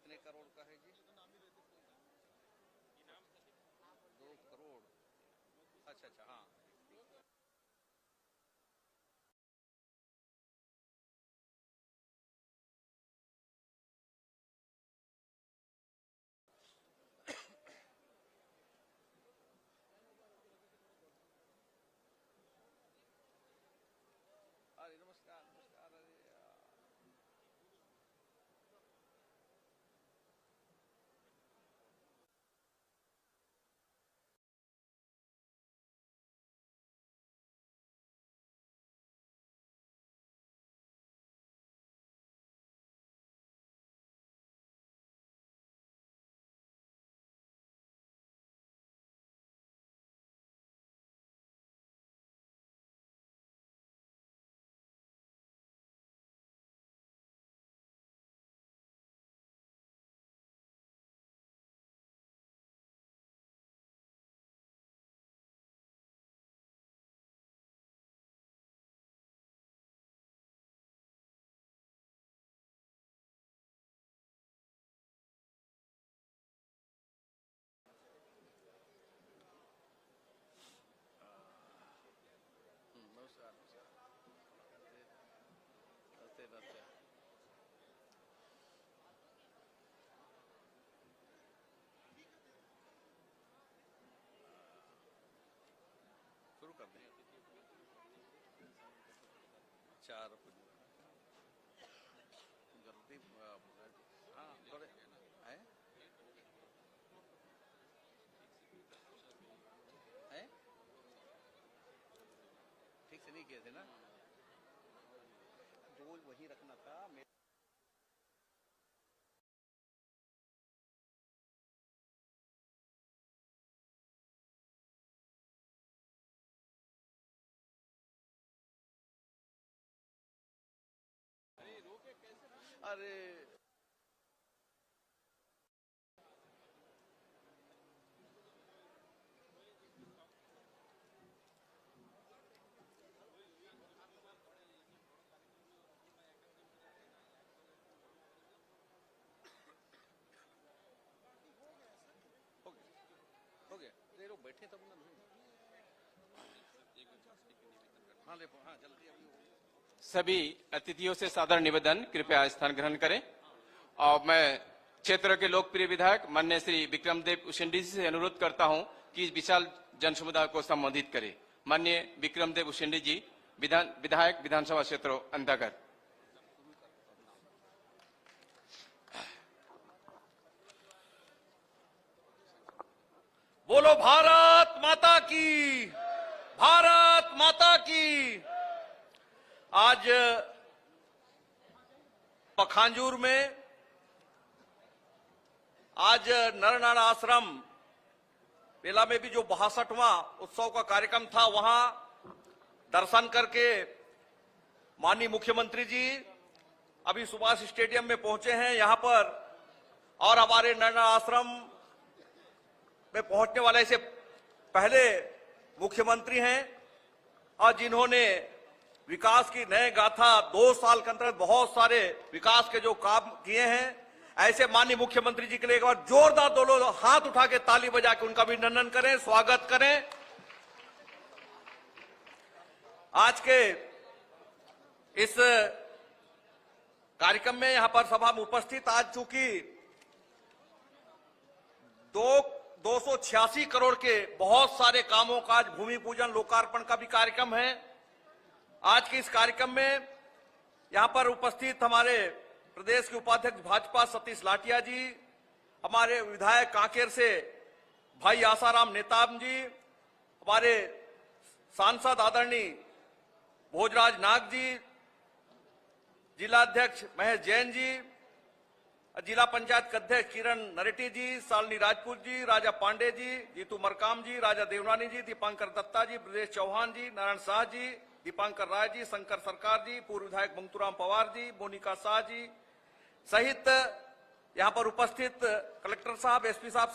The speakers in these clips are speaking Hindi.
कितने करोड़ का है जी? 2 करोड़। अच्छा अच्छा, हाँ। अरे नमस्कार नमस्कार, अरे यार। नमस्कार नमस्कार, नमस्ते नमस्ते। शुरू कर दें। 4 जल्दी, हाँ थोड़े हैं हैं ठीक से नहीं किए थे ना, जो वही रखना था। अरे हो गया, ये लोग बैठे तब ना। हाँ देखो, हाँ जल्दी अभी सभी अतिथियों से सादर निवेदन, कृपया स्थान ग्रहण करें। और मैं क्षेत्र के लोकप्रिय विधायक माननीय श्री विक्रमदेव उसेंडी जी से अनुरोध करता हूं कि इस विशाल जनसमुदाय को संबोधित करें। माननीय विक्रमदेव उसेंडी जी, विधायक विधानसभा क्षेत्र अंतर्गत। बोलो भारत माता की, भारत माता की। आज पखांजूर में आज नरनारायण आश्रम मेला में भी जो 62वां उत्सव का कार्यक्रम था, वहां दर्शन करके माननीय मुख्यमंत्री जी अभी सुभाष स्टेडियम में पहुंचे हैं यहां पर। और हमारे नरनारायण आश्रम में पहुंचने वाले से पहले मुख्यमंत्री हैं और जिन्होंने विकास की नए गाथा 2 साल के अंतर्गत बहुत सारे विकास के जो काम किए हैं, ऐसे माननीय मुख्यमंत्री जी के लिए एक बार जोरदार दोनों हाथ उठा के ताली बजा के उनका अभिनंदन करें, स्वागत करें। आज के इस कार्यक्रम में यहां पर सभा में उपस्थित, आज चूंकि 286 करोड़ के बहुत सारे कामों का आज भूमि पूजन लोकार्पण का भी कार्यक्रम है। आज के इस कार्यक्रम में यहां पर उपस्थित हमारे प्रदेश के उपाध्यक्ष भाजपा सतीश लाटिया जी, हमारे विधायक कांकेर से भाई आसाराम नेताम जी, हमारे सांसद आदरणीय भोजराज नाग जी, जिला अध्यक्ष महेश जैन जी, जिला पंचायत के अध्यक्ष किरण नरेटी जी, शालिनी राजपूत जी, राजा पांडे जी, जीतू मरकाम जी, राजा देवनानी जी, दीपांकर दत्ता जी, ब्रजेश चौहान जी, नारायण शाह जी, दीपांकर राय जी, शंकर सरकार जी, पूर्व विधायक मंतूराम पवार जी, मोनिका शाह जी सहित यहां पर उपस्थित कलेक्टर साहब, एसपी साहब,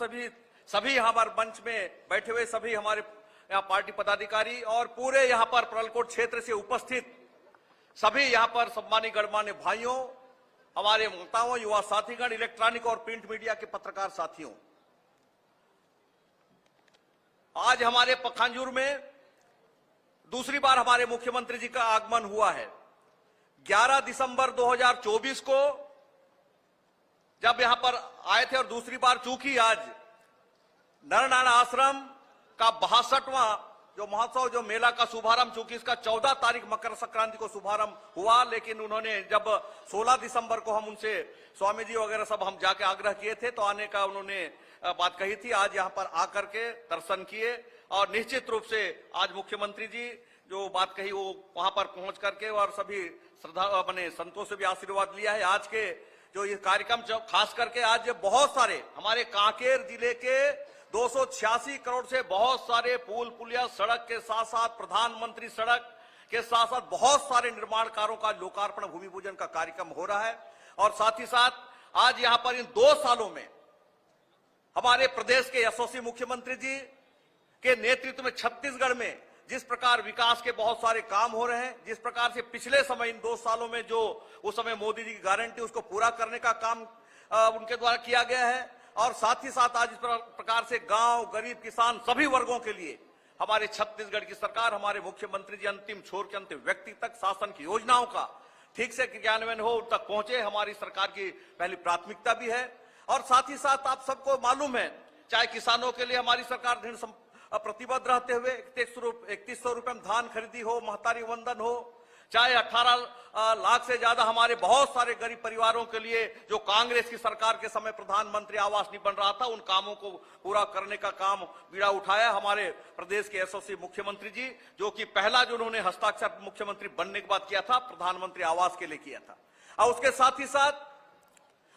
सभी यहां पर मंच में बैठे हुए सभी हमारे यहां पार्टी पदाधिकारी और पूरे यहां पर परलकोट क्षेत्र से उपस्थित सभी यहां पर सम्मानित गणमान्य भाइयों हमारे माताओं, युवा साथीगण, इलेक्ट्रॉनिक और प्रिंट मीडिया के पत्रकार साथियों, आज हमारे पखांजूर में दूसरी बार हमारे मुख्यमंत्री जी का आगमन हुआ है। 11 दिसंबर 2024 को जब यहां पर आए थे और दूसरी बार चूंकि आज नरनारायण आश्रम का 62वां जो महोत्सव, जो मेला का शुभारंभ, चूंकि इसका 14 तारीख मकर संक्रांति को शुभारंभ हुआ, लेकिन उन्होंने जब 16 दिसंबर को हम उनसे स्वामी जी वगैरह सब हम जाके आग्रह किए थे तो आने का उन्होंने बात कही थी। आज यहां पर आकर के दर्शन किए और निश्चित रूप से आज मुख्यमंत्री जी जो बात कही वो वहां पर पहुंच करके और सभी श्रद्धा अपने संतों से भी आशीर्वाद लिया है। आज के जो ये कार्यक्रम खास करके आज बहुत सारे हमारे कांकेर जिले के 286 करोड़ से बहुत सारे पुल पुलिया सड़क के साथ साथ प्रधानमंत्री सड़क के साथ साथ बहुत सारे निर्माण कार्यों का लोकार्पण भूमि पूजन का कार्यक्रम हो रहा है। और साथ ही साथ आज यहां पर इन 2 सालों में हमारे प्रदेश के यशस्वी मुख्यमंत्री जी के नेतृत्व में छत्तीसगढ़ में जिस प्रकार विकास के बहुत सारे काम हो रहे हैं, जिस प्रकार से पिछले समय इन 2 सालों में जो उस समय मोदी जी की गारंटी उसको पूरा करने का काम उनके द्वारा किया गया है, और साथ ही साथ आज इस प्रकार से गांव, गरीब, किसान सभी वर्गों के लिए हमारे छत्तीसगढ़ की सरकार, हमारे मुख्यमंत्री जी अंतिम छोर के अंतिम व्यक्ति तक शासन की योजनाओं का ठीक से क्रियान्वयन हो, उन तक पहुंचे, हमारी सरकार की पहली प्राथमिकता भी है। और साथ ही साथ आप सबको मालूम है, चाहे किसानों के लिए हमारी सरकार दृढ़ प्रतिबद्ध रहते हुए 3100 रुपए में धान खरीदी हो, महतारी वंदन हो, चाहे 18 लाख से ज्यादा हमारे बहुत सारे गरीब परिवारों के लिए जो कांग्रेस की सरकार के समय प्रधानमंत्री आवास नहीं बन रहा था, उन कामों को पूरा करने का काम बीड़ा उठाया हमारे प्रदेश के यशस्वी मुख्यमंत्री जी, जो कि पहला जो उन्होंने हस्ताक्षर मुख्यमंत्री बनने के बाद किया था प्रधानमंत्री आवास के लिए किया था। और उसके साथ ही साथ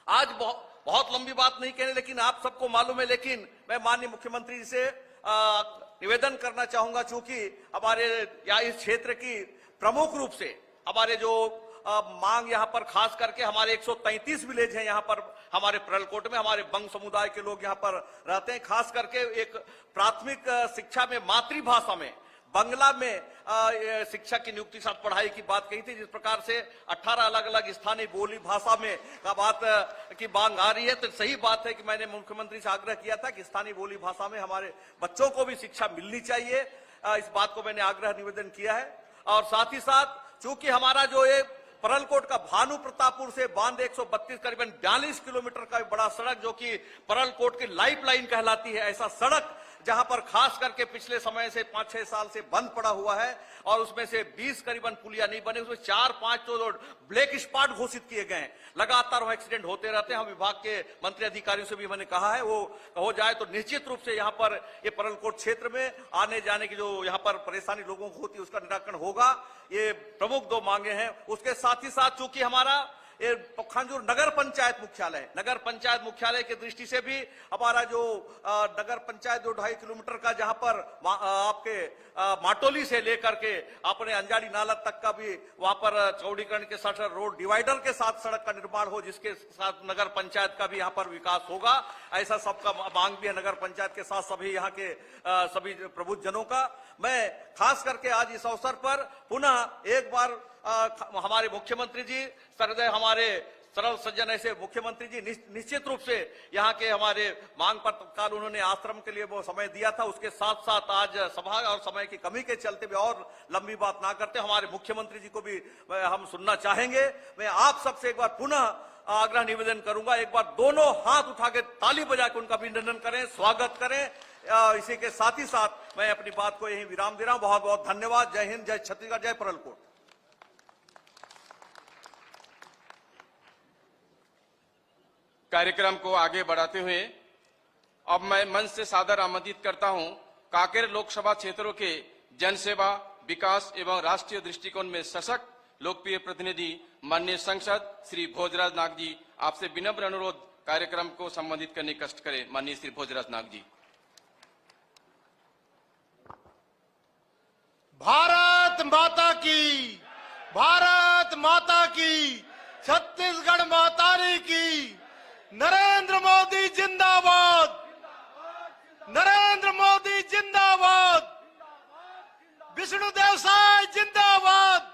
आज बहुत लंबी बात नहीं कहने, लेकिन आप सबको मालूम है, लेकिन मैं माननीय मुख्यमंत्री जी से निवेदन करना चाहूंगा, चूंकि हमारे या इस क्षेत्र की प्रमुख रूप से हमारे जो मांग यहाँ पर खास करके हमारे 133 विलेज हैं यहाँ पर हमारे परलकोट में, हमारे बंग समुदाय के लोग यहाँ पर रहते हैं। खास करके एक प्राथमिक शिक्षा में मातृभाषा में बंगला में शिक्षा की नियुक्ति साथ पढ़ाई की बात कही थी, जिस प्रकार से 18 अलग अलग स्थानीय बोली भाषा में का बात की मांग आ रही है। तो सही बात है कि मैंने मुख्यमंत्री से आग्रह किया था कि स्थानीय बोली भाषा में हमारे बच्चों को भी शिक्षा मिलनी चाहिए, इस बात को मैंने आग्रह निवेदन किया है। और साथ ही साथ चूंकि हमारा जो ये परलकोट का भानु प्रतापपुर से बांध 132 करीबन 42 किलोमीटर का बड़ा सड़क जो कि परलकोट की लाइफलाइन कहलाती है, ऐसा सड़क जहां पर खास करके पिछले समय से 5-6 साल से बंद पड़ा हुआ है और उसमें से 20 करीबन पुलिया नहीं बने, उसमें 4-5 तो ब्लैक स्पॉट घोषित किए गए हैं। लगातार वहां एक्सीडेंट होते रहते हैं। हम विभाग के मंत्री अधिकारियों से भी मैंने कहा है वो हो जाए तो निश्चित रूप से यहाँ पर ये परलकोट क्षेत्र में आने जाने की जो यहाँ पर परेशानी लोगों को होती है उसका निराकरण होगा। ये प्रमुख 2 मांगे हैं। उसके साथ ही साथ चूंकि हमारा ये पखांजूर नगर पंचायत मुख्यालय की दृष्टि से भी हमारा जो नगर पंचायत जो 2.5 किलोमीटर का जहां पर आपके माटोली से लेकर के अपने अंजारी नाला तक का भी वहां पर चौड़ीकरण के साथ रोड डिवाइडर के साथ सड़क का निर्माण हो, जिसके साथ नगर पंचायत का भी यहाँ पर विकास होगा, ऐसा सबका मांग भी है नगर पंचायत के साथ सभी यहाँ के सभी प्रबुद्धजनों का। मैं खास करके आज इस अवसर पर पुनः एक बार हमारे मुख्यमंत्री जी सर्वदय हमारे सरल सज्जन ऐसे मुख्यमंत्री जी निश्चित रूप से यहाँ के हमारे मांग पर तत्काल उन्होंने आश्रम के लिए वो समय दिया था। उसके साथ साथ आज सभा और समय की कमी के चलते भी और लंबी बात ना करते हमारे मुख्यमंत्री जी को भी हम सुनना चाहेंगे। मैं आप सबसे एक बार पुनः आग्रह निवेदन करूंगा, एक बार दोनों हाथ उठा के ताली बजा के उनका अभिनंदन करें, स्वागत करें। इसी के साथ ही साथ मैं अपनी बात को यही विराम दे रहा हूं। बहुत बहुत धन्यवाद। जय हिंद, जय छत्तीसगढ़, जय परलकोट। कार्यक्रम को आगे बढ़ाते हुए अब मैं मंच से सादर आमंत्रित करता हूं कांकेर लोकसभा क्षेत्रों के जनसेवा, विकास एवं राष्ट्रीय दृष्टिकोण में सशक्त लोकप्रिय प्रतिनिधि माननीय सांसद श्री भोजराज नाग जी, आपसे विनम्र अनुरोध कार्यक्रम को संबोधित करने कष्ट करें। माननीय श्री भोजराज नाग जी। भारत माता की, भारत माता की, छत्तीसगढ़ मातारी की, नरेंद्र मोदी जिंदाबाद, नरेंद्र मोदी जिंदाबाद, विष्णुदेव साय जिंदाबाद,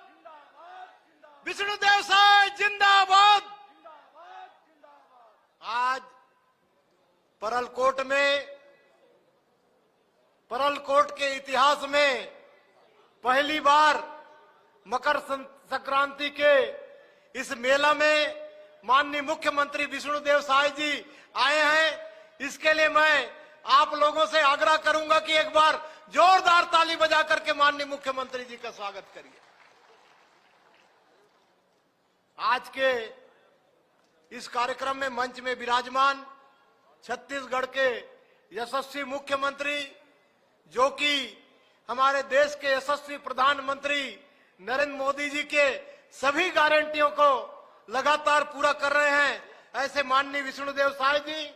विष्णुदेव साय जिंदाबाद, परलकोट के इतिहास में पहली बार मकर संक्रांति के इस मेला में माननीय मुख्यमंत्री विष्णुदेव साय जी आए हैं। इसके लिए मैं आप लोगों से आग्रह करूंगा कि एक बार जोरदार ताली बजा करके माननीय मुख्यमंत्री जी का स्वागत करिए। आज के इस कार्यक्रम में मंच में विराजमान छत्तीसगढ़ के यशस्वी मुख्यमंत्री, जो कि हमारे देश के यशस्वी प्रधानमंत्री नरेंद्र मोदी जी के सभी गारंटियों को लगातार पूरा कर रहे हैं, ऐसे माननीय विष्णुदेव साय जी,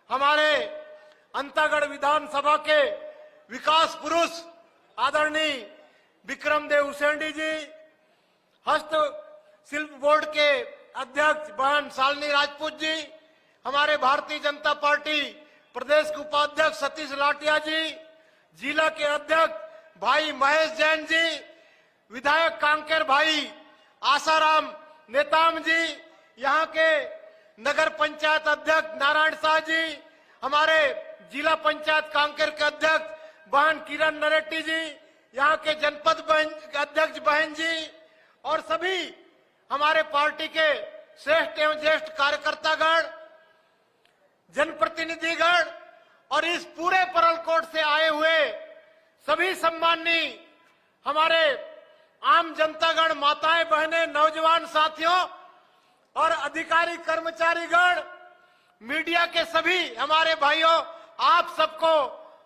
हमारे अंतागढ़ विधानसभा के विकास पुरुष आदरणीय विक्रमदेव उसेंडी जी, हस्त शिल्प बोर्ड के अध्यक्ष बहन शालिनी राजपूत जी, हमारे भारतीय जनता पार्टी प्रदेश के उपाध्यक्ष सतीश लाटिया जी, जिला के अध्यक्ष भाई महेश जैन जी, विधायक कांकेर भाई आसाराम नेताम जी, यहाँ के नगर पंचायत अध्यक्ष नारायण शाह जी, हमारे जिला पंचायत कांकेर के अध्यक्ष बहन किरण नरेटी जी, यहाँ के जनपद अध्यक्ष बहन जी और सभी हमारे पार्टी के श्रेष्ठ एवं ज्येष्ठ कार्यकर्तागण, जनप्रतिनिधिगण और इस पूरे परलकोट से आए हुए सभी सम्माननीय हमारे आम जनतागण, माताएं बहनें, नौजवान साथियों और अधिकारी कर्मचारीगण, मीडिया के सभी हमारे भाइयों, आप सबको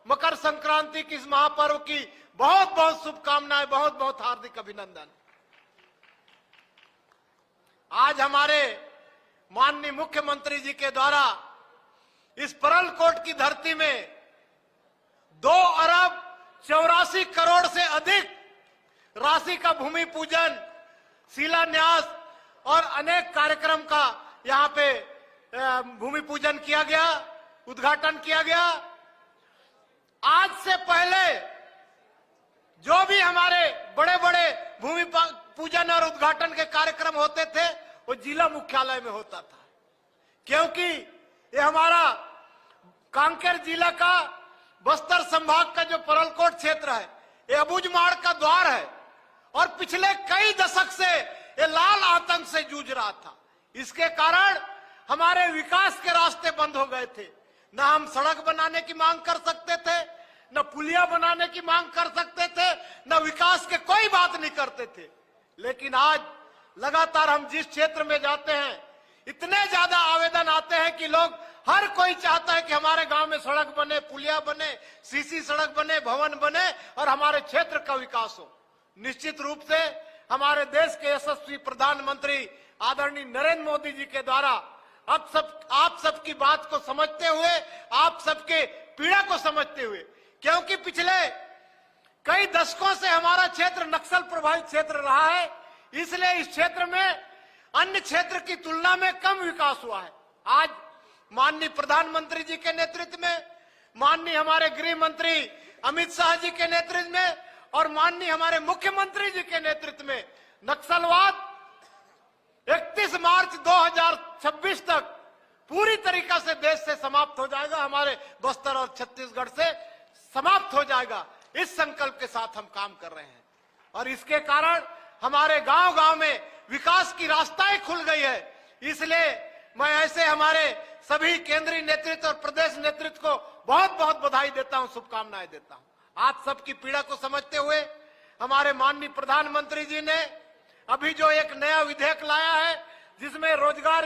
मकर संक्रांति की इस महापर्व की बहुत बहुत शुभकामनाएं, बहुत बहुत हार्दिक अभिनंदन। आज हमारे माननीय मुख्यमंत्री जी के द्वारा इस परलकोट की धरती में 2 अरब 84 करोड़ से अधिक राशि का भूमि पूजन, शिलान्यास और अनेक कार्यक्रम का यहाँ पे भूमि पूजन किया गया, उद्घाटन किया गया। आज से पहले जो भी हमारे बड़े बड़े भूमि पूजन और उद्घाटन के कार्यक्रम होते थे वो जिला मुख्यालय में होता था, क्योंकि ये हमारा कांकेर जिला का बस्तर संभाग का जो परलकोट क्षेत्र है ये अबूझमाड़ का द्वार है और पिछले कई दशक से ये लाल आतंक से जूझ रहा था। इसके कारण हमारे विकास के रास्ते बंद हो गए थे। न हम सड़क बनाने की मांग कर सकते थे, न पुलिया बनाने की मांग कर सकते थे, न विकास के कोई बात नहीं करते थे। लेकिन आज लगातार हम जिस क्षेत्र में जाते हैं इतने ज्यादा आवेदन आते हैं कि लोग, हर कोई चाहता है कि हमारे गांव में सड़क बने, पुलिया बने, सीसी सड़क बने, भवन बने और हमारे क्षेत्र का विकास हो। निश्चित रूप से हमारे देश के यशस्वी प्रधानमंत्री आदरणीय नरेंद्र मोदी जी के द्वारा आप सबकी बात को समझते हुए, आप सबके पीड़ा को समझते हुए, क्योंकि पिछले कई दशकों से हमारा क्षेत्र नक्सल प्रभावित क्षेत्र रहा है, इसलिए इस क्षेत्र में अन्य क्षेत्र की तुलना में कम विकास हुआ है। आज माननीय प्रधानमंत्री जी के नेतृत्व में, माननीय हमारे गृह मंत्री अमित शाह जी के नेतृत्व में और माननीय हमारे मुख्यमंत्री जी के नेतृत्व में नक्सलवाद 31 मार्च 2026 तक पूरी तरीका से देश से समाप्त हो जाएगा, हमारे बस्तर और छत्तीसगढ़ से समाप्त हो जाएगा। इस संकल्प के साथ हम काम कर रहे हैं और इसके कारण हमारे गांव गांव में विकास की रास्ताएं खुल गई है। इसलिए मैं ऐसे हमारे सभी केंद्रीय नेतृत्व और प्रदेश नेतृत्व को बहुत बहुत बधाई देता हूं, शुभकामनाएं देता हूं। आप सबकी पीड़ा को समझते हुए हमारे माननीय प्रधानमंत्री जी ने अभी जो एक नया विधेयक लाया है, जिसमें रोजगार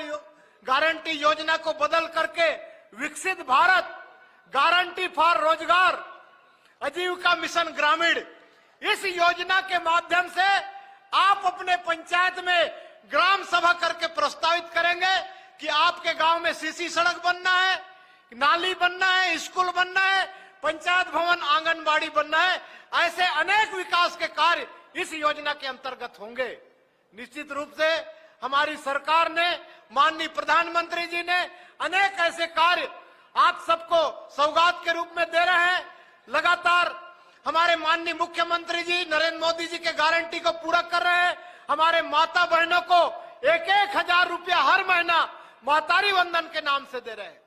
गारंटी योजना को बदल करके विकसित भारत गारंटी फॉर रोजगार आजीविका मिशन ग्रामीण, इस योजना के माध्यम से आप अपने पंचायत में ग्राम सभा करके प्रस्तावित करेंगे कि आपके गांव में सीसी सड़क बनना है, नाली बनना है, स्कूल बनना है, पंचायत भवन, आंगनबाड़ी बनना है। ऐसे अनेक विकास के कार्य इस योजना के अंतर्गत होंगे। निश्चित रूप से हमारी सरकार ने, माननीय प्रधानमंत्री जी ने अनेक ऐसे कार्य आप सबको सौगात के रूप में दे रहे हैं। लगातार हमारे माननीय मुख्यमंत्री जी नरेंद्र मोदी जी के गारंटी को पूरा कर रहे हैं। हमारे माता बहनों को 1,000 रुपया हर महीना महतारी वंदन के नाम से दे रहे हैं।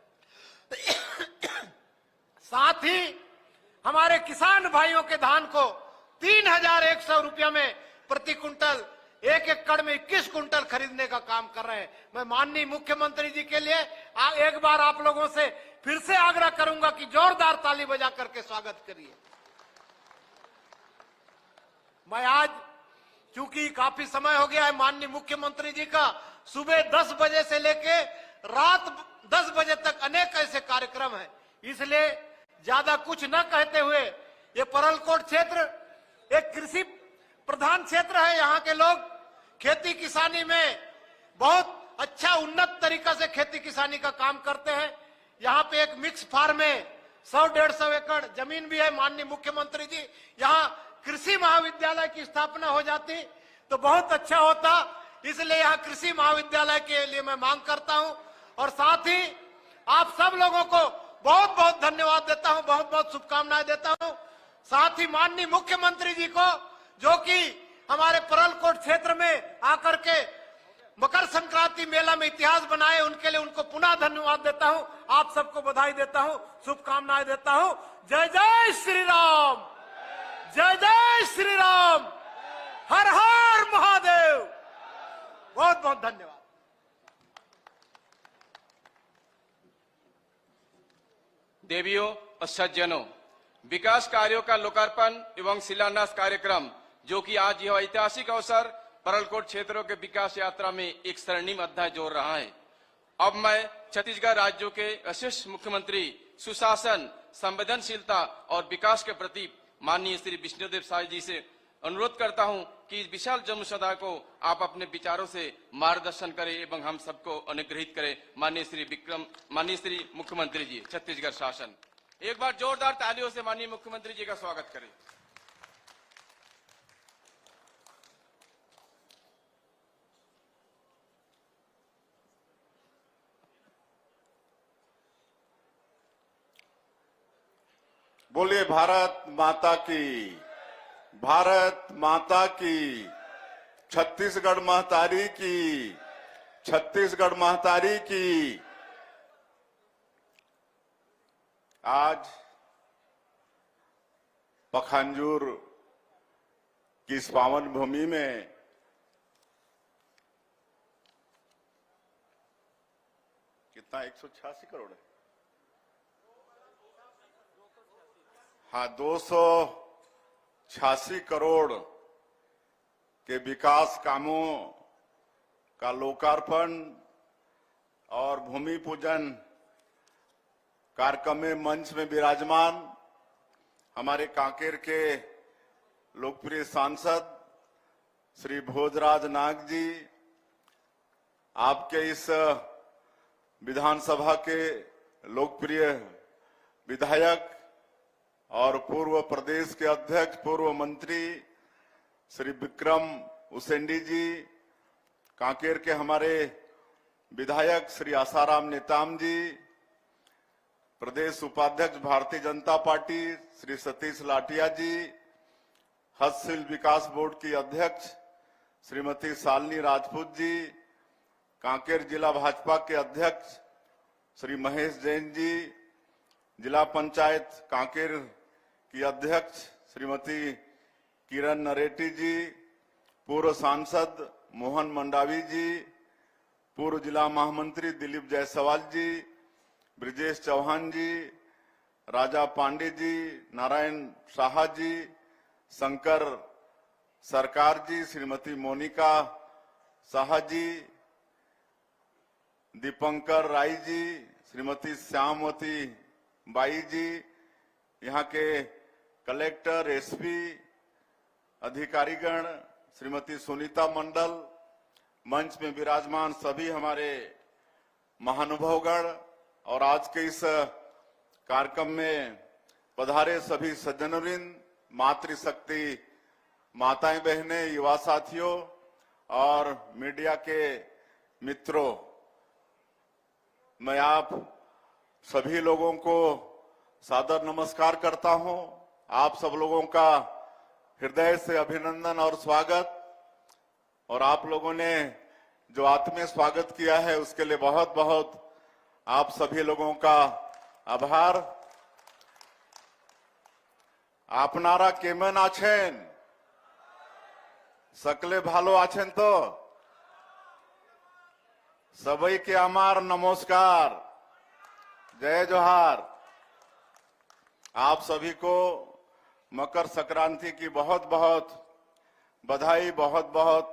साथ ही हमारे किसान भाइयों के धान को 3,100 रुपया में प्रति कुंटल, 1 एकड़ में 21 कुंटल खरीदने का काम कर रहे हैं। मैं माननीय मुख्यमंत्री जी के लिए एक बार आप लोगों से फिर से आग्रह करूंगा कि जोरदार ताली बजा करके स्वागत करिए। मैं आज, चूंकि काफी समय हो गया है माननीय मुख्यमंत्री जी का, सुबह 10 बजे से लेके रात 10 बजे तक अनेक ऐसे कार्यक्रम हैं, इसलिए ज्यादा कुछ न कहते हुए, ये परलकोट क्षेत्र एक कृषि प्रधान क्षेत्र है। यहाँ के लोग खेती किसानी में बहुत अच्छा उन्नत तरीका से खेती किसानी का काम करते हैं। यहाँ पे एक मिक्स फार्म में 100-150 एकड़ जमीन भी है। माननीय मुख्यमंत्री जी, यहाँ कृषि महाविद्यालय की स्थापना हो जाती तो बहुत अच्छा होता, इसलिए यहाँ कृषि महाविद्यालय के लिए मैं मांग करता हूँ। और साथ ही आप सब लोगों को बहुत बहुत धन्यवाद देता हूँ, बहुत बहुत शुभकामनाएं देता हूँ। साथ ही माननीय मुख्यमंत्री जी को, जो कि हमारे परलकोट क्षेत्र में आकर के मकर संक्रांति मेला में इतिहास बनाए, उनके लिए उनको पुनः धन्यवाद देता हूं। आप सबको बधाई देता हूं, शुभकामनाएं देता हूं। जय जय श्री राम, जय जय श्री राम, हर हर महादेव। बहुत बहुत धन्यवाद। देवियों और सज्जनों, विकास कार्यों का लोकार्पण एवं शिलान्यास कार्यक्रम, जो कि आज यह ऐतिहासिक अवसर परलकोट क्षेत्रों के विकास यात्रा में एक स्वर्णिम अध्याय जोड़ रहा है। अब मैं छत्तीसगढ़ राज्यों के वरिष्ठ मुख्यमंत्री सुशासन, संवेदनशीलता और विकास के प्रति माननीय श्री विष्णुदेव साय जी से अनुरोध करता हूं कि इस विशाल जनसमुदाय को आप अपने विचारों से मार्गदर्शन करें एवं हम सबको अनुग्रहित करें। माननीय श्री मुख्यमंत्री जी, छत्तीसगढ़ शासन, एक बार जोरदार तालियों से माननीय मुख्यमंत्री जी का स्वागत करें। बोलिए भारत माता की, भारत माता की, छत्तीसगढ़ महतारी की, छत्तीसगढ़ महतारी की। आज पखांजूर की इस पावन भूमि में कितना 186 करोड़ है, हाँ 286 करोड़ के विकास कामों का लोकार्पण और भूमि पूजन कार्यक्रम में मंच में विराजमान हमारे कांकेर के लोकप्रिय सांसद श्री भोजराज नाग जी, आपके इस विधानसभा के लोकप्रिय विधायक और पूर्व प्रदेश के अध्यक्ष, पूर्व मंत्री श्री विक्रम उसेंडी जी, कांकेर के हमारे विधायक श्री आसाराम नेताम जी, प्रदेश उपाध्यक्ष भारतीय जनता पार्टी श्री सतीश लाटिया जी, हस्तशिल्प विकास बोर्ड की अध्यक्ष श्रीमती शालिनी राजपूत जी, कांकेर जिला भाजपा के अध्यक्ष श्री महेश जैन जी, जिला पंचायत कांकेर की अध्यक्ष श्रीमती किरण नरेटी जी, पूर्व सांसद मोहन मंडावी जी, पूर्व जिला महामंत्री दिलीप जायसवाल जी, ब्रिजेश चौहान जी, राजा पांडे जी, नारायण शाह जी, शंकर सरकार जी, श्रीमती मोनिका शाह जी, दीपंकर राय जी, श्रीमती श्यामवती बाई जी, यहाँ के कलेक्टर, एसपी, अधिकारीगण, श्रीमती सुनीता मंडल, मंच में विराजमान सभी हमारे महानुभावगण और आज के इस कार्यक्रम में पधारे सभी सज्जनवृंद, मातृशक्ति माताएं बहनें, युवा साथियों और मीडिया के मित्रों, मैं आप सभी लोगों को सादर नमस्कार करता हूं। आप सब लोगों का हृदय से अभिनंदन और स्वागत, और आप लोगों ने जो आत्मीय स्वागत किया है उसके लिए बहुत बहुत आप सभी लोगों का আভার। আপনারা কেমন আছেন? সকলে ভালো আছেন তো? সবাইকে আমার নমस्कार, जय जोहार। आप सभी को मकर संक्रांति की बहुत बहुत बधाई, बहुत बहुत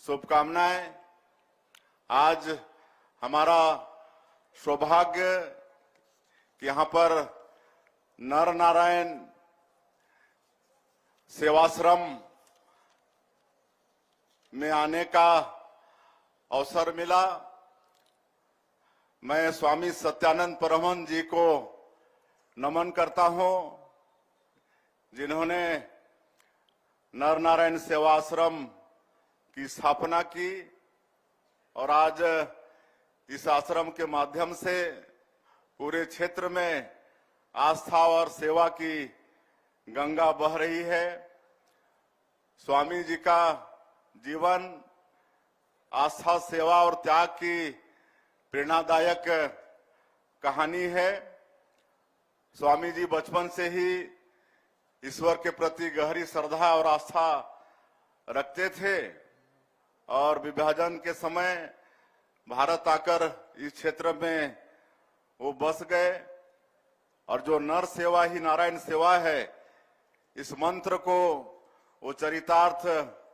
शुभकामनाएं। आज हमारा सौभाग्य कि यहां पर नर नारायण सेवाश्रम में आने का अवसर मिला। मैं स्वामी सत्यानंद परमहंस जी को नमन करता हूं, जिन्होंने नर नारायण सेवाश्रम की स्थापना की और आज इस आश्रम के माध्यम से पूरे क्षेत्र में आस्था और सेवा की गंगा बह रही है। स्वामी जी का जीवन आस्था, सेवा और त्याग की प्रेरणादायक कहानी है। स्वामी जी बचपन से ही ईश्वर के प्रति गहरी श्रद्धा और आस्था रखते थे और विभाजन के समय भारत आकर इस क्षेत्र में वो बस गए और जो नर सेवा ही नारायण सेवा है, इस मंत्र को वो चरितार्थ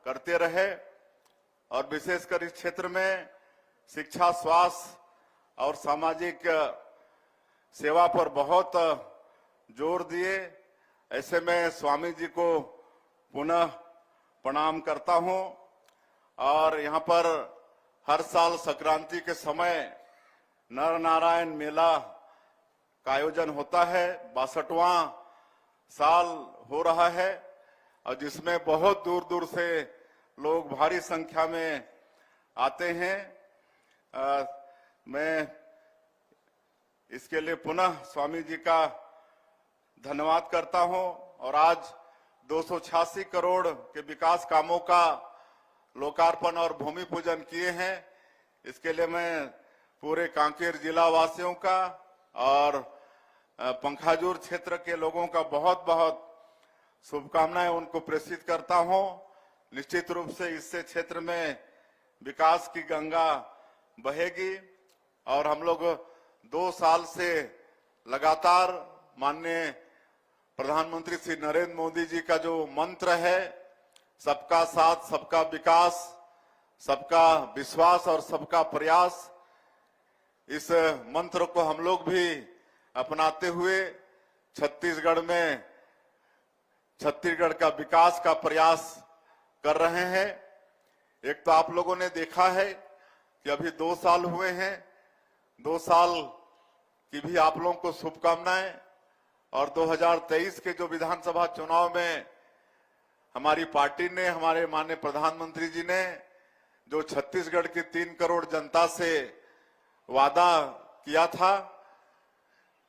करते रहे और विशेषकर इस क्षेत्र में शिक्षा, स्वास्थ्य और सामाजिक सेवा पर बहुत जोर दिए। ऐसे में स्वामी जी को पुनः प्रणाम करता हूं और यहां पर हर साल संक्रांति के समय नर नारायण मेला का आयोजन होता है। 62वां साल हो रहा है और जिसमें बहुत दूर दूर से लोग भारी संख्या में आते हैं। मैं इसके लिए पुनः स्वामी जी का धन्यवाद करता हूं और आज 286 करोड़ के विकास कामों का लोकार्पण और भूमि पूजन किए हैं। इसके लिए मैं पूरे कांकेर जिला वासियों का और पंखाजूर क्षेत्र के लोगों का बहुत बहुत शुभकामनाएं उनको प्रेषित करता हूं। निश्चित रूप से इससे क्षेत्र में विकास की गंगा बहेगी और हम लोग 2 साल से लगातार माननीय प्रधानमंत्री श्री नरेंद्र मोदी जी का जो मंत्र है, सबका साथ, सबका विकास, सबका विश्वास और सबका प्रयास, इस मंत्र को हम लोग भी अपनाते हुए छत्तीसगढ़ में छत्तीसगढ़ का विकास का प्रयास कर रहे हैं। एक तो आप लोगों ने देखा है कि अभी 2 साल हुए हैं। 2 साल की भी आप लोगों को शुभकामनाएं और 2023 के जो विधानसभा चुनाव में हमारी पार्टी ने, हमारे माननीय प्रधानमंत्री जी ने जो छत्तीसगढ़ की 3 करोड़ जनता से वादा किया था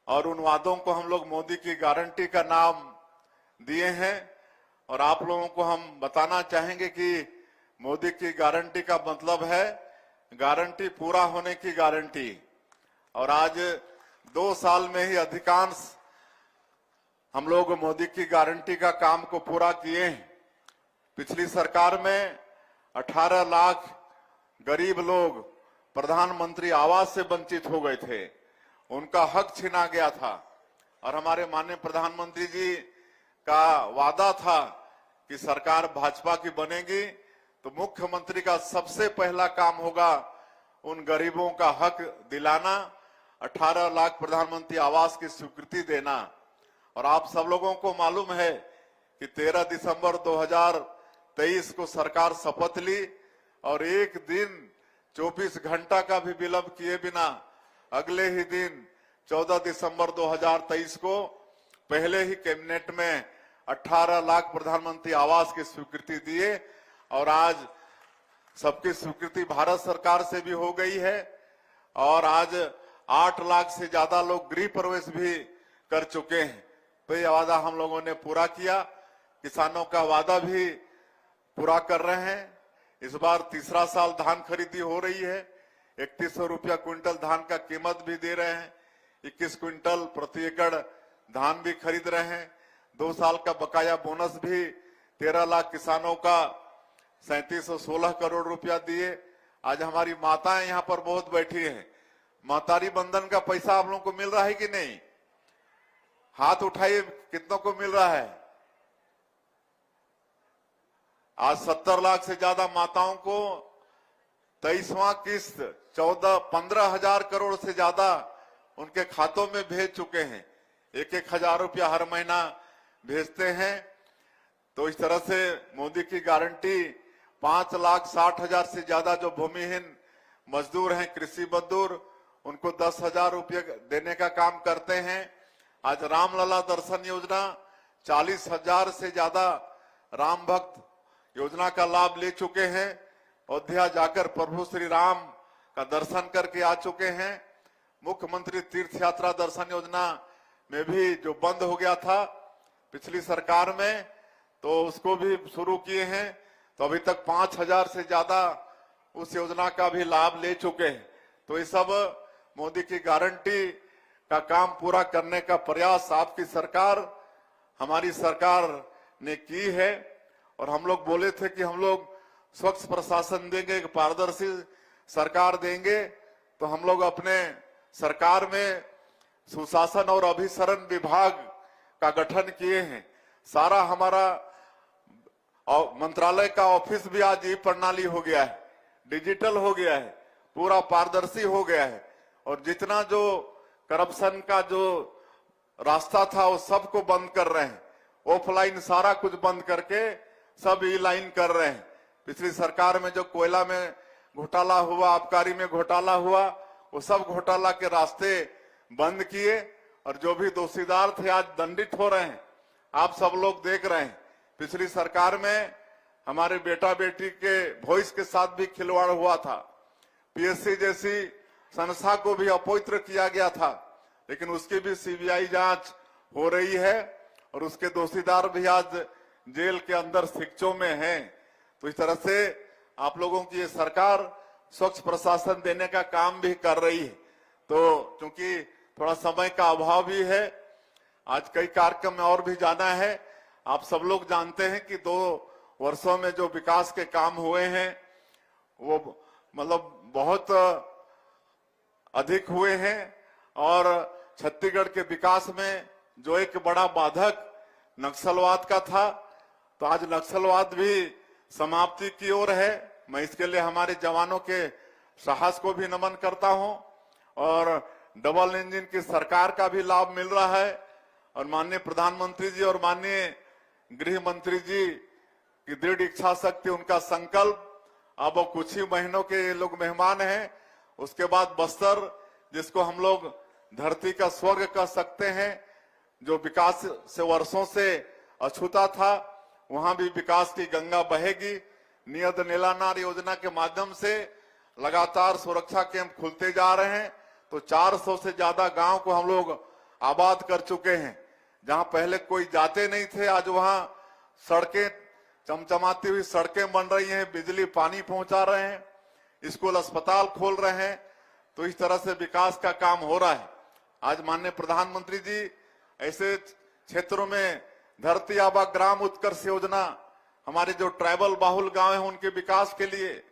और उन वादों को हम लोग मोदी की गारंटी का नाम दिए हैं और आप लोगों को हम बताना चाहेंगे कि मोदी की गारंटी का मतलब है गारंटी पूरा होने की गारंटी। और आज 2 साल में ही अधिकांश हम लोग मोदी की गारंटी का काम को पूरा किए हैं। पिछली सरकार में 18 लाख गरीब लोग प्रधानमंत्री आवास से वंचित हो गए थे, उनका हक छीना गया था और हमारे माननीय प्रधानमंत्री जी का वादा था कि सरकार भाजपा की बनेगी तो मुख्यमंत्री का सबसे पहला काम होगा उन गरीबों का हक दिलाना, 18 लाख प्रधानमंत्री आवास की स्वीकृति देना। और आप सब लोगों को मालूम है कि 13 दिसंबर 2023 को सरकार शपथ ली और एक दिन 24 घंटा का भी विलंब किए बिना अगले ही दिन 14 दिसंबर 2023 को पहले ही कैबिनेट में 18 लाख प्रधानमंत्री आवास की स्वीकृति दिए और आज सबकी स्वीकृति भारत सरकार से भी हो गई है और आज 8 लाख से ज्यादा लोग गृह प्रवेश भी कर चुके हैं। तो ये वादा हम लोगों ने पूरा किया, किसानों का वादा भी पूरा कर रहे हैं। इस बार तीसरा साल धान खरीदी हो रही है, 3100 रुपया क्विंटल धान का कीमत भी दे रहे हैं। 21 क्विंटल प्रति एकड़ धान भी खरीद रहे हैं। 2 साल का बकाया बोनस भी 13 लाख किसानों का 3716 करोड़ रुपया दिए। आज हमारी माताएं यहाँ पर बहुत बैठी हैं। महतारी बंधन का पैसा आप लोगों को मिल रहा है कि नहीं? हाथ उठाइए, कितनों को मिल रहा है? आज 70 लाख से ज्यादा माताओं को 23वां किस्त 15,000 करोड़ से ज्यादा उनके खातों में भेज चुके हैं। 1,000 रुपया हर महीना भेजते हैं। तो इस तरह से मोदी की गारंटी 5,60,000 से ज्यादा जो भूमिहीन मजदूर हैं, कृषि मजदूर, उनको 10,000 रुपये देने का काम करते हैं। आज रामलला दर्शन योजना 40,000 से ज्यादा राम भक्त योजना का लाभ ले चुके हैं। अयोध्या जाकर प्रभु श्री राम का दर्शन करके आ चुके हैं। मुख्यमंत्री तीर्थ यात्रा दर्शन योजना में भी जो बंद हो गया था पिछली सरकार में, तो उसको भी शुरू किए हैं। तो अभी तक 5,000 से ज्यादा उस योजना का भी लाभ ले चुके हैं। तो ये सब मोदी की गारंटी का काम पूरा करने का प्रयास आपकी सरकार, हमारी सरकार ने की है। और हम लोग बोले थे कि हम लोग स्वच्छ प्रशासन देंगे, एक पारदर्शी सरकार देंगे। तो हम लोग अपने सरकार में सुशासन और अभिसरण विभाग का गठन किए हैं। सारा हमारा मंत्रालय का ऑफिस भी आज ई प्रणाली हो गया है, डिजिटल हो गया है, पूरा पारदर्शी हो गया है। और जितना जो करप्शन का जो रास्ता था वो सबको बंद कर रहे हैं। ऑफलाइन सारा कुछ बंद करके सब ई लाइन कर रहे हैं। पिछली सरकार में जो कोयला में घोटाला हुआ, आबकारी में घोटाला हुआ, वो सब घोटाला के रास्ते बंद किए। और जो भी दोषीदार थे आज दंडित हो रहे हैं। आप सब लोग देख रहे हैं, पिछली सरकार में हमारे बेटा बेटी के भविष्य के साथ भी खिलवाड़ हुआ था। पीएससी जैसी संस्था को भी अपवित्र किया गया था, लेकिन उसकी भी सीबीआई जांच हो रही है और उसके दोषीदार भी आज जेल के अंदर शिक्षों में हैं। तो इस तरह से आप लोगों की ये सरकार स्वच्छ प्रशासन देने का काम भी कर रही है। तो क्योंकि थोड़ा समय का अभाव भी है, आज कई कार्यक्रम में और भी जाना है। आप सब लोग जानते हैं कि 2 वर्षों में जो विकास के काम हुए हैं वो मतलब बहुत अधिक हुए हैं। और छत्तीसगढ़ के विकास में जो एक बड़ा बाधक नक्सलवाद का था, तो आज नक्सलवाद भी समाप्ति की ओर है। मैं इसके लिए हमारे जवानों के साहस को भी नमन करता हूं। और डबल इंजन की सरकार का भी लाभ मिल रहा है। और माननीय प्रधानमंत्री जी और माननीय गृह मंत्री जी की दृढ़ इच्छा शक्ति, उनका संकल्प, अब वो कुछ ही महीनों के ये लोग मेहमान हैं। उसके बाद बस्तर, जिसको हम लोग धरती का स्वर्ग कह सकते हैं, जो विकास से वर्षों से अछूता था, वहां भी विकास की गंगा बहेगी। नियत नीलानार योजना के माध्यम से लगातार सुरक्षा कैंप खुलते जा रहे हैं। तो 400 से ज्यादा गांव को हम लोग आबाद कर चुके हैं। जहां पहले कोई जाते नहीं थे, आज वहां सड़कें, चमचमाती हुई सड़कें बन रही हैं, बिजली पानी पहुंचा रहे हैं, स्कूल अस्पताल खोल रहे हैं। तो इस तरह से विकास का काम हो रहा है। आज माननीय प्रधानमंत्री जी ऐसे क्षेत्रों में धरती आबा ग्राम उत्कर्ष योजना, हमारे जो ट्राइबल बाहुल गांव हैं उनके विकास के लिए,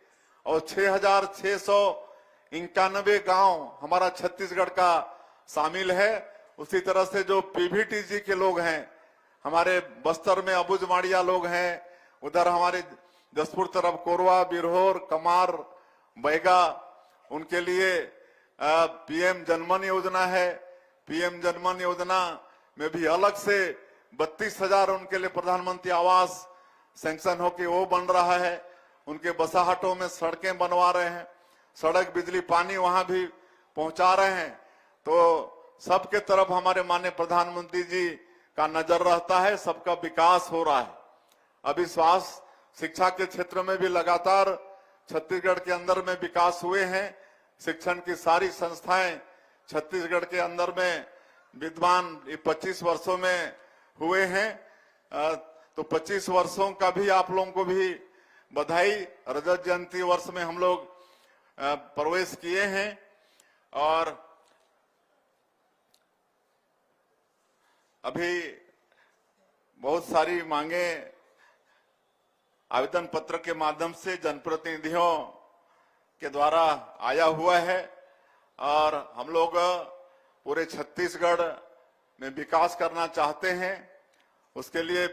और 6,691 गांव हमारा छत्तीसगढ़ का शामिल है। उसी तरह से जो पीवीटीजी के लोग हैं, हमारे बस्तर में अबुझमाड़िया लोग हैं, उधर हमारे जसपुर तरफ कोरवा, बिरहोर, कमार, बैगा, उनके लिए पीएम जनमन योजना है। पीएम जनमन योजना में भी अलग से 32,000 उनके लिए प्रधानमंत्री आवास सैंक्शन होके वो बन रहा है। उनके बसाहटों में सड़कें बनवा रहे हैं, सड़क, बिजली, पानी वहां भी पहुंचा रहे हैं। तो सबके तरफ हमारे माननीय प्रधानमंत्री जी का नजर रहता है, सबका विकास हो रहा है। अभी स्वास्थ्य शिक्षा के क्षेत्र में भी लगातार छत्तीसगढ़ के अंदर में विकास हुए हैं। शिक्षण की सारी संस्थाएं छत्तीसगढ़ के अंदर में विद्यमान 25 वर्षों में हुए हैं। तो 25 वर्षों का भी आप लोगों को भी बधाई। रजत जयंती वर्ष में हम लोग प्रवेश किए हैं। और अभी बहुत सारी मांगे आवेदन पत्र के माध्यम से जनप्रतिनिधियों के द्वारा आया हुआ है और हम लोग पूरे छत्तीसगढ़ में विकास करना चाहते हैं। उसके लिए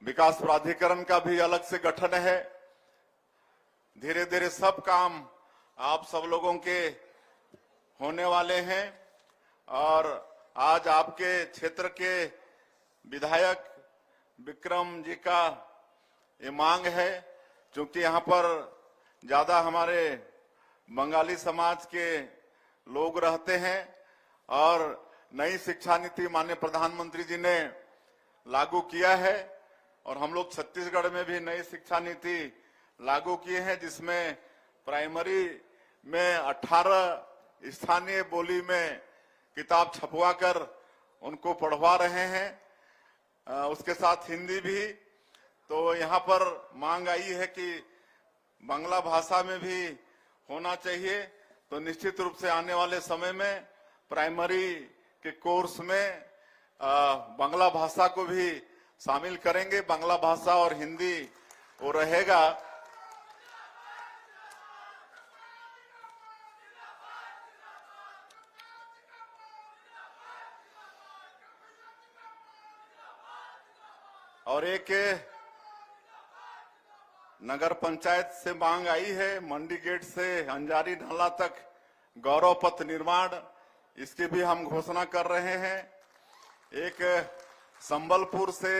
विकास प्राधिकरण का भी अलग से गठन है। धीरे धीरे सब काम आप सब लोगों के होने वाले हैं और आज आपके क्षेत्र के विधायक विक्रम जी का ये मांग है, क्योंकि यहाँ पर ज्यादा हमारे बंगाली समाज के लोग रहते हैं और नई शिक्षा नीति माननीय प्रधानमंत्री जी ने लागू किया है और हम लोग छत्तीसगढ़ में भी नई शिक्षा नीति लागू किए हैं, जिसमें प्राइमरी में 18 स्थानीय बोली में किताब छपवाकर उनको पढ़वा रहे हैं। उसके साथ हिंदी भी। तो यहाँ पर मांग आई है कि बांग्ला भाषा में भी होना चाहिए। तो निश्चित रूप से आने वाले समय में प्राइमरी के कोर्स में बांग्ला भाषा को भी शामिल करेंगे। बांग्ला भाषा और हिंदी वो रहेगा। और एक नगर पंचायत से मांग आई है, मंडी गेट से अंजारी नाला तक गौरव पथ निर्माण, इसकी भी हम घोषणा कर रहे हैं। एक संबलपुर से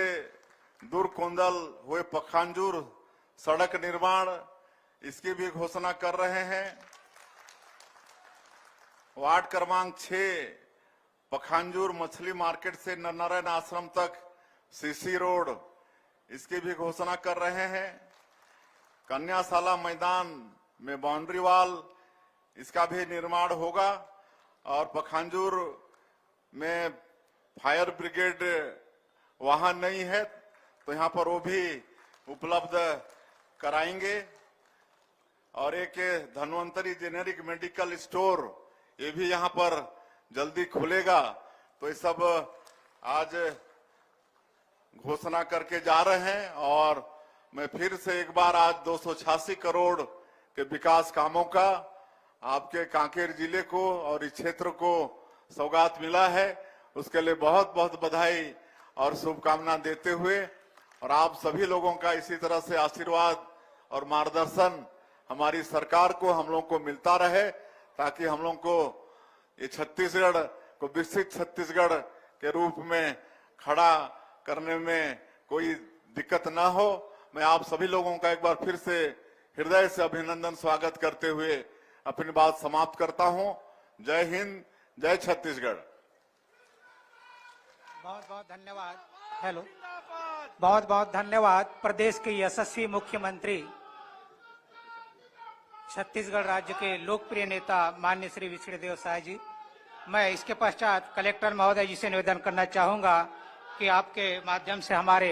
दुर्कोंदल हुए पखांजूर सड़क निर्माण, इसकी भी घोषणा कर रहे हैं। वार्ड क्रमांक 6 पखांजूर मछली मार्केट से नरनारायण आश्रम तक सीसी रोड, इसकी भी घोषणा कर रहे हैं। कन्याशाला मैदान में बाउंड्री वॉल, इसका भी निर्माण होगा और पखांजूर में फायर ब्रिगेड वाहन नहीं है तो यहाँ पर वो भी उपलब्ध कराएंगे। और एक धन्वंतरी जेनेरिक मेडिकल स्टोर, ये भी यहाँ पर जल्दी खुलेगा। तो ये सब आज घोषणा करके जा रहे हैं और मैं फिर से एक बार आज 286 करोड़ के विकास कामों का आपके कांकेर जिले को और इस क्षेत्र को सौगात मिला है, उसके लिए बहुत बहुत बधाई और शुभकामना देते हुए और आप सभी लोगों का इसी तरह से आशीर्वाद और मार्गदर्शन हमारी सरकार को हम लोग को मिलता रहे, ताकि हम लोग को ये छत्तीसगढ़ को विकसित छत्तीसगढ़ के रूप में खड़ा करने में कोई दिक्कत ना हो। मैं आप सभी लोगों का एक बार फिर से हृदय से अभिनंदन स्वागत करते हुए अपनी बात समाप्त करता हूं। जय हिंद, जय छत्तीसगढ़। बहुत बहुत धन्यवाद। हेलो, बहुत बहुत धन्यवाद प्रदेश के यशस्वी मुख्यमंत्री, छत्तीसगढ़ राज्य के लोकप्रिय नेता माननीय श्री विष्णुदेव साय जी। मैं इसके पश्चात कलेक्टर महोदय जी से निवेदन करना चाहूंगा कि आपके माध्यम से हमारे